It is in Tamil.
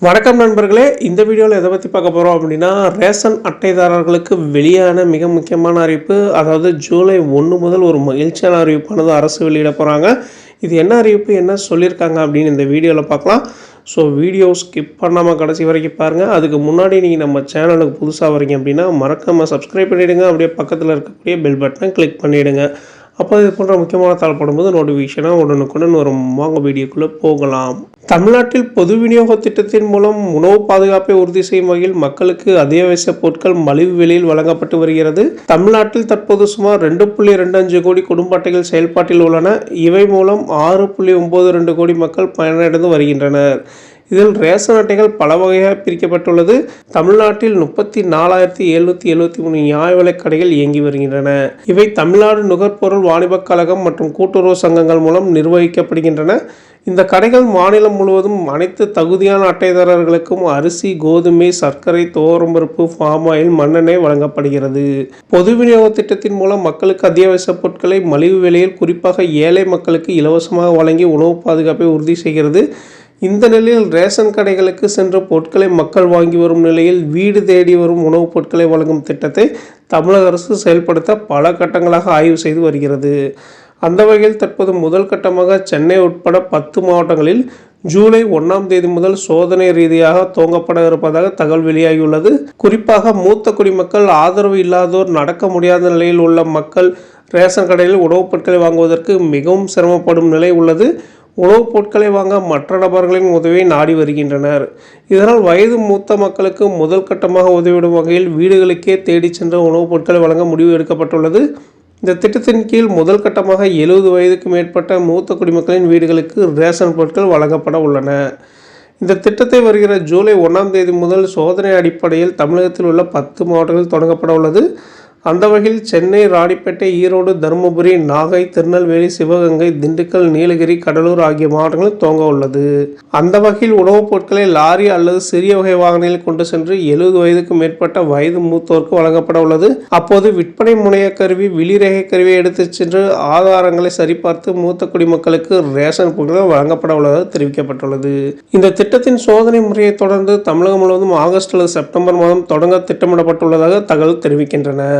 வணக்கம் நண்பர்களே, இந்த வீடியோவில் எதை பற்றி பார்க்க போகிறோம் அப்படின்னா, ரேஷன் அட்டைதாரர்களுக்கு வெளியான மிக முக்கியமான அறிவிப்பு. அதாவது ஜூலை 1 முதல் ஒரு மகிழ்ச்சியான அறிவிப்பானது அரசு வெளியிட போகிறாங்க. இது என்ன அறிவிப்பு, என்ன சொல்லியிருக்காங்க அப்படின்னு இந்த வீடியோவில் பார்க்கலாம். ஸோ வீடியோ ஸ்கிப் பண்ணாமல் கடைசி வரைக்கும் பாருங்கள். அதுக்கு முன்னாடி நீங்கள் நம்ம சேனலுக்கு புதுசாக வரீங்க அப்படின்னா மறக்காமல் சப்ஸ்கிரைப் பண்ணிவிடுங்க. அப்படியே பக்கத்தில் இருக்கக்கூடிய பெல் பட்டனை கிளிக் பண்ணிவிடுங்க. அப்போ இது போன்ற முக்கியமான தகவல் நோட்டிஃபிகேஷனாக உடனுக்குடன் வரும். வாங்க வீடியோக்குள்ளே போகலாம். தமிழ்நாட்டில் பொது விநியோக திட்டத்தின் மூலம் உணவு பாதுகாப்பை உறுதி செய்யும் வகையில் மக்களுக்கு அத்தியாவசிய பொருட்கள் மலிவு விலையில் வழங்கப்பட்டு வருகிறது. தமிழ்நாட்டில் தற்போது சுமார் 2.25 கோடி குடும்ப அட்டைகள் செயல்பாட்டில் உள்ளன. இவை மூலம் 6.92 கோடி மக்கள் பயனடைந்து வருகின்றனர். இதில் ரேஷன் அட்டைகள் பல வகையாக பிரிக்கப்பட்டுள்ளது. தமிழ்நாட்டில் 34,773 நியாய விலைக் கடைகள் இயங்கி வருகின்றன. இவை தமிழ்நாடு நுகர்பொருள் வாணிபக் கழகம் மற்றும் கூட்டுறவு சங்கங்கள் மூலம் நிர்வகிக்கப்படுகின்றன. இந்த கடைகள் மாநிலம் முழுவதும் அனைத்து தகுதியான அட்டைதாரர்களுக்கும் அரிசி, கோதுமை, சர்க்கரை, துவரம்பருப்பு, பாம் ஆயில், மண்ணெண்ணெய் வழங்கப்படுகிறது. பொது விநியோக திட்டத்தின் மூலம் மக்களுக்கு அத்தியாவசிய பொருட்களை மலிவு விலையில், குறிப்பாக ஏழை மக்களுக்கு இலவசமாக வழங்கி உணவு பாதுகாப்பை உறுதி செய்கிறது. இந்த நிலையில் ரேஷன் கடைகளுக்கு சென்ற பொருட்களை மக்கள் வாங்கி வரும் நிலையில் வீடு தேடி வரும் உணவுப் பொருட்களை வழங்கும் திட்டத்தை தமிழக அரசு செயல்படுத்த பல கட்டங்களாக ஆய்வு செய்து வருகிறது. அந்த வகையில் தற்போது முதல் கட்டமாக சென்னை உட்பட 10 மாவட்டங்களில் ஜூலை 1ஆம் தேதி முதல் சோதனை ரீதியாக துவங்கப்பட இருப்பதாக தகவல் வெளியாகியுள்ளது. குறிப்பாக மூத்த குடிமக்கள், ஆதரவு இல்லாதோர், நடக்க முடியாத நிலையில் உள்ள மக்கள் ரேஷன் கடையில் உணவுப் பொருட்களை வாங்குவதற்கு மிகவும் சிரமப்படும் நிலை உள்ளது. உணவுப் பொருட்களை வாங்க மற்ற நபர்களின் உதவியை நாடி வருகின்றனர். இதனால் வயது மூத்த மக்களுக்கு முதல் கட்டமாக உதவிடும் வகையில் வீடுகளுக்கே தேடி சென்ற உணவுப் பொருட்களை வழங்க முடிவு எடுக்கப்பட்டுள்ளது. இந்த திட்டத்தின் கீழ் முதல் கட்டமாக 70 வயதுக்கு மேற்பட்ட மூத்த குடிமக்களின் வீடுகளுக்கு ரேஷன் பொருட்கள் வழங்கப்பட உள்ளன. இந்த திட்டத்தை வருகிற ஜூலை 1ஆம் தேதி முதல் சோதனை அடிப்படையில் தமிழகத்தில் உள்ள 10 மாவட்டங்களில் தொடங்கப்பட உள்ளது. அந்த வகையில் சென்னை, ராணிப்பேட்டை, ஈரோடு, தருமபுரி, நாகை, திருநெல்வேலி, சிவகங்கை, திண்டுக்கல், நீலகிரி, கடலூர் ஆகிய மாவட்டங்களில் துவங்க உள்ளது. அந்த வகையில் உணவுப் பொருட்களை லாரி அல்லது சிறிய வகை வாகனங்களில் கொண்டு சென்று 70 வயதுக்கு மேற்பட்ட வயது மூத்தோருக்கு வழங்கப்பட உள்ளது. அப்போது விற்பனை முனைய கருவி, விழிரேகை கருவியை எடுத்துச் சென்று ஆதாரங்களை சரிபார்த்து மூத்த குடிமக்களுக்கு ரேஷன் பொருட்கள் வழங்கப்பட உள்ளதாக தெரிவிக்கப்பட்டுள்ளது. இந்த திட்டத்தின் சோதனை முறையை தொடர்ந்து தமிழகம் முழுவதும் ஆகஸ்ட் அல்லது செப்டம்பர் மாதம் தொடங்க திட்டமிடப்பட்டுள்ளதாக தகவல் தெரிவிக்கின்றன.